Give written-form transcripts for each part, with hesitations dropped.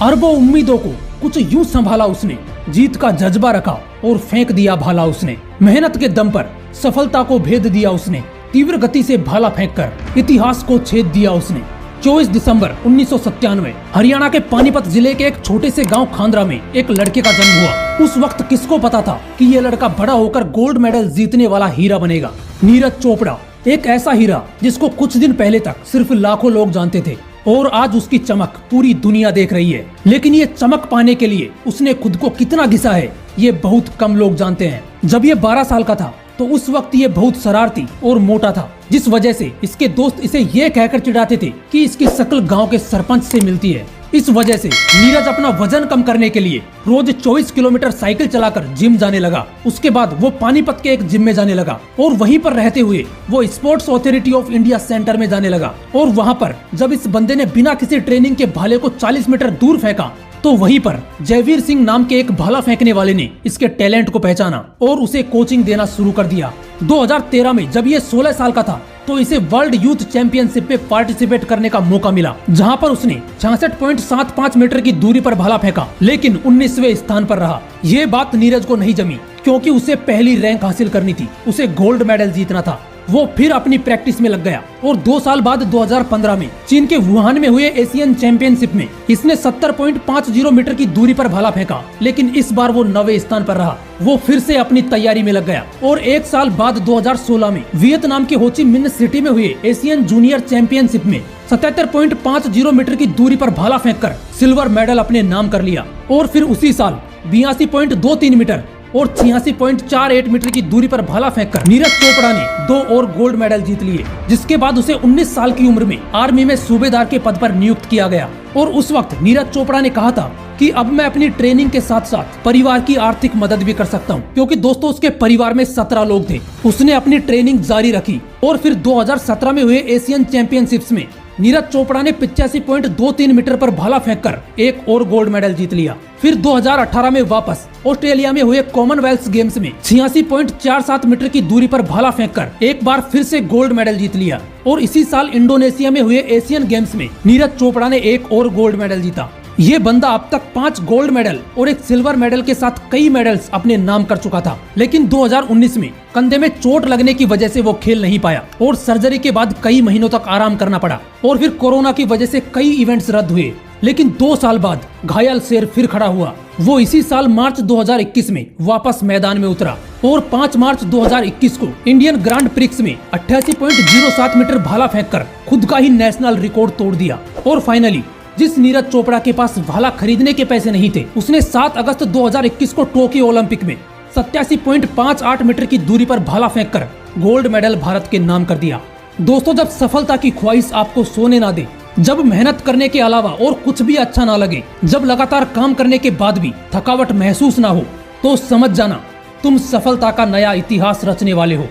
अरबों उम्मीदों को कुछ यूं संभाला उसने, जीत का जज्बा रखा और फेंक दिया भाला उसने। मेहनत के दम पर सफलता को भेद दिया उसने, तीव्र गति से भाला फेंककर इतिहास को छेद दिया उसने। 24 दिसंबर 1997 हरियाणा के पानीपत जिले के एक छोटे से गांव खांदरा में एक लड़के का जन्म हुआ। उस वक्त किसको पता था कि ये लड़का बड़ा होकर गोल्ड मेडल जीतने वाला हीरा बनेगा। नीरज चोपड़ा, एक ऐसा हीरा जिसको कुछ दिन पहले तक सिर्फ लाखों लोग जानते थे और आज उसकी चमक पूरी दुनिया देख रही है। लेकिन ये चमक पाने के लिए उसने खुद को कितना घिसा है, ये बहुत कम लोग जानते हैं। जब ये 12 साल का था तो उस वक्त ये बहुत शरारती और मोटा था, जिस वजह से इसके दोस्त इसे ये कहकर चिढ़ाते थे कि इसकी शक्ल गांव के सरपंच से मिलती है। इस वजह से नीरज अपना वजन कम करने के लिए रोज 24 किलोमीटर साइकिल चलाकर जिम जाने लगा। उसके बाद वो पानीपत के एक जिम में जाने लगा और वहीं पर रहते हुए वो sports authority of India centre में जाने लगा। और वहाँ पर जब इस बंदे ने बिना किसी ट्रेनिंग के भाले को 40 मीटर दूर फेंका तो वहीं पर जयवीर सिंह नाम के एक भाला फेंकने वाले ने इसके टैलेंट को पहचाना और उसे कोचिंग देना शुरू कर दिया। 2013 में जब ये 16 साल का था तो इसे वर्ल्ड यूथ चैंपियनशिप में पार्टिसिपेट करने का मौका मिला, जहां पर उसने 66.75 मीटर की दूरी पर भाला फेंका, लेकिन 19वें स्थान पर रहा। ये बात नीरज को नहीं जमी क्योंकि उसे पहली रैंक हासिल करनी थी, उसे गोल्ड मेडल जीतना था। वो फिर अपनी प्रैक्टिस में लग गया और 2 साल बाद 2015 में चीन के वुहान में हुए एशियन चैंपियनशिप में इसने 70.50 मीटर की दूरी पर भाला फेंका, लेकिन इस बार वो 9वें स्थान पर रहा। वो फिर से अपनी तैयारी में लग गया और 1 साल बाद 2016 में वियतनाम के हो ची मिन्ह सिटी में हुए एशियन जूनियर चैंपियनशिप में 77.50 मीटर की दूरी पर भाला फेंककर सिल्वर मेडल अपने नाम कर लिया। और फिर उसी साल 82.23 मीटर और 86.48 मीटर की दूरी पर भाला फेंककर नीरज चोपड़ा ने 2 और गोल्ड मेडल जीत लिए, जिसके बाद उसे 19 साल की उम्र में आर्मी में सूबेदार के पद पर नियुक्त किया गया। और उस वक्त नीरज चोपड़ा ने कहा था कि अब मैं अपनी ट्रेनिंग के साथ साथ परिवार की आर्थिक मदद भी कर सकता हूं, क्योंकि दोस्तों उसके परिवार में 17 लोग थे। उसने अपनी ट्रेनिंग जारी रखी और फिर 2017 में हुए एशियन चैंपियनशिप्स में नीरज चोपड़ा ने 85.23 मीटर पर भाला फेंककर एक और गोल्ड मेडल जीत लिया। फिर 2018 में वापस ऑस्ट्रेलिया में हुए कॉमनवेल्थ गेम्स में 86.47 मीटर की दूरी पर भाला फेंककर एक बार फिर से गोल्ड मेडल जीत लिया। और इसी साल इंडोनेशिया में हुए एशियन गेम्स में नीरज चोपड़ा ने एक और गोल्ड मेडल जीता। ये बंदा अब तक 5 गोल्ड मेडल और एक सिल्वर मेडल के साथ कई मेडल्स अपने नाम कर चुका था, लेकिन 2019 में कंधे में चोट लगने की वजह से वो खेल नहीं पाया और सर्जरी के बाद कई महीनों तक आराम करना पड़ा। और फिर कोरोना की वजह से कई इवेंट्स रद्द हुए, लेकिन 2 साल बाद घायल शेर फिर खड़ा हुआ। वो इसी साल मार्च 2021 में वापस मैदान में उतरा और 5 मार्च 2021 को इंडियन ग्रांड प्रिक्स में 88.07 मीटर भाला फेंककर खुद का ही नेशनल रिकॉर्ड तोड़ दिया। और फाइनली जिस नीरज चोपड़ा के पास भाला खरीदने के पैसे नहीं थे, उसने 7 अगस्त 2021 को टोक्यो ओलंपिक में 87.58 मीटर की दूरी पर भाला फेंककर गोल्ड मेडल भारत के नाम कर दिया। दोस्तों, जब सफलता की ख्वाहिश आपको सोने ना दे, जब मेहनत करने के अलावा और कुछ भी अच्छा ना लगे, जब लगातार काम करने के बाद भी थकावट महसूस ना हो, तो समझ जाना तुम सफलता का नया इतिहास रचने वाले हो।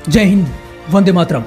जय हिंद, वंदे मातरम।